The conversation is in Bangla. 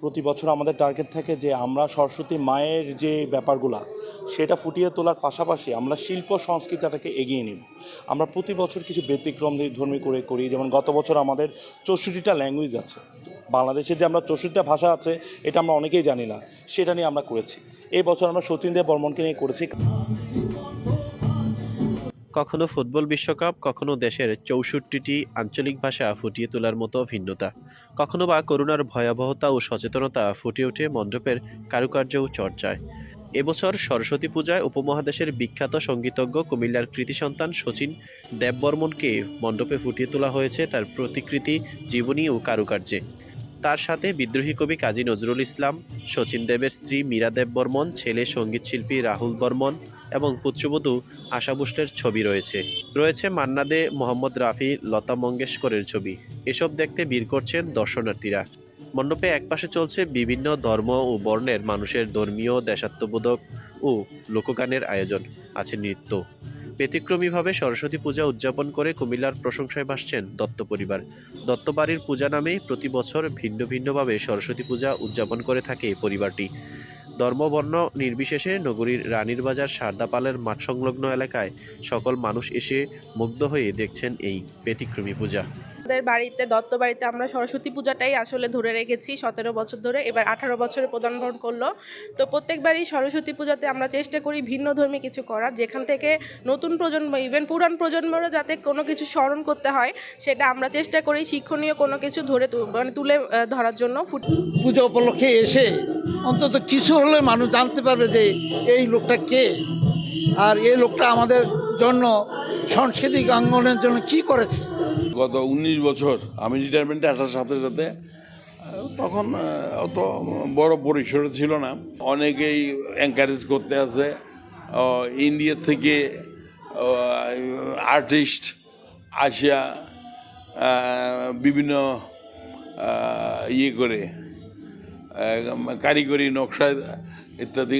প্রতি বছর আমাদের টার্গেট থাকে যে আমরা সরস্বতী মায়ের যে ব্যাপারগুলা সেটা ফুটিয়ে তোলার পাশাপাশি আমরা শিল্প সংস্কৃতিটাকে এগিয়ে নিব। আমরা প্রতি বছর কিছু ব্যতিক্রম ধর্মী করি, যেমন গত বছর আমাদের 64টা ল্যাঙ্গুয়েজ আছে। বাংলাদেশে যে আমরা 64টা ভাষা আছে এটা আমরা অনেকেই জানি না, সেটা নিয়ে আমরা করেছি। এই বছর আমরা শচীন দেব বর্মনকে নিয়ে করেছি। কখনো ফুটবল বিশ্বকাপ, কখনো দেশের ৬৪টি আঞ্চলিক ভাষা ফুটিয়ে তোলার মতো ভিন্নতা, কখনো বা করোনার ভয়াবহতা ও সচেতনতা ফুটে ওঠে মণ্ডপের কারুকার্য ও চর্চায়। এবছর সরস্বতী পূজায় উপমহাদেশের বিখ্যাত সঙ্গীতজ্ঞ কুমিল্লার কৃতি সন্তান শচীন দেববর্মনকে মণ্ডপে ফুটিয়ে তোলা হয়েছে তার প্রতিকৃতি, জীবনী ও কারুকার্যে। তার সাথে বিদ্রোহী কবি কাজী নজরুল ইসলাম, শচীন দেবের স্ত্রী মীরা দেব বর্মন, ছেলে সঙ্গীতশিল্পী রাহুল বর্মন এবং পুত্রবধূ আশা ভোসলের ছবি রয়েছে মান্না দে, মোহাম্মদ রাফি, লতা মঙ্গেশকরের ছবি। এসব দেখতে ভিড় করছেন দর্শনার্থীরা। মণ্ডপে একপাশে চলছে বিভিন্ন ধর্ম ও বর্ণের মানুষের ধর্মীয়, দেশাত্মবোধক ও লোকগানের আয়োজন, আছে নৃত্য। ব্যতিক্রমীভাবে সরস্বতী পূজা উদযাপন করে কুমিল্লার প্রশংসায় ভাসছেন দত্ত পরিবার। দত্তবাড়ির পূজা নামে প্রতি বছর ভিন্ন ভিন্নভাবে সরস্বতী পূজা উদযাপন করে থাকে এই পরিবারটি। ধর্মবর্ণ নির্বিশেষে নগরীর রানীর বাজার সারদাপালের মাঠ সংলগ্ন এলাকায় সকল মানুষ এসে মুগ্ধ হয়ে দেখছেন এই ব্যতিক্রমী পূজা। আমাদের বাড়িতে দত্ত বাড়িতে আমরা সরস্বতী পূজাটাই আসলে ধরে রেখেছি ১৭ বছর ধরে, এবার ১৮ বছরে পদার্পণ করলো। তো প্রত্যেকবারই সরস্বতী পূজাতে আমরা চেষ্টা করি ভিন্নধর্মী কিছু করার, যেখান থেকে নতুন প্রজন্ম ইভেন পুরান প্রজন্মেরও যাতে কোনো কিছু স্মরণ করতে হয়, সেটা আমরা চেষ্টা করি শিক্ষণীয় কোনো কিছু তুলে ধরার জন্য। পূজা উপলক্ষে এসে অন্তত কিছু হলে মানুষ জানতে পারবে যে এই লোকটা কে, আর এই লোকটা আমাদের জন্য সাংস্কৃতিক অঙ্গনের জন্য কি করেছে। গত 19 বছর আমি রিটায়ারমেন্টে আসার সাথে সাথে তখন অত বড় পরিসরে ছিল না, অনেকেই এনকারেজ করতে আছে। ইন্ডিয়া থেকে আর্টিস্ট আসিয়া বিভিন্ন ইয়ে করে কারিগরি নকশা ইত্যাদি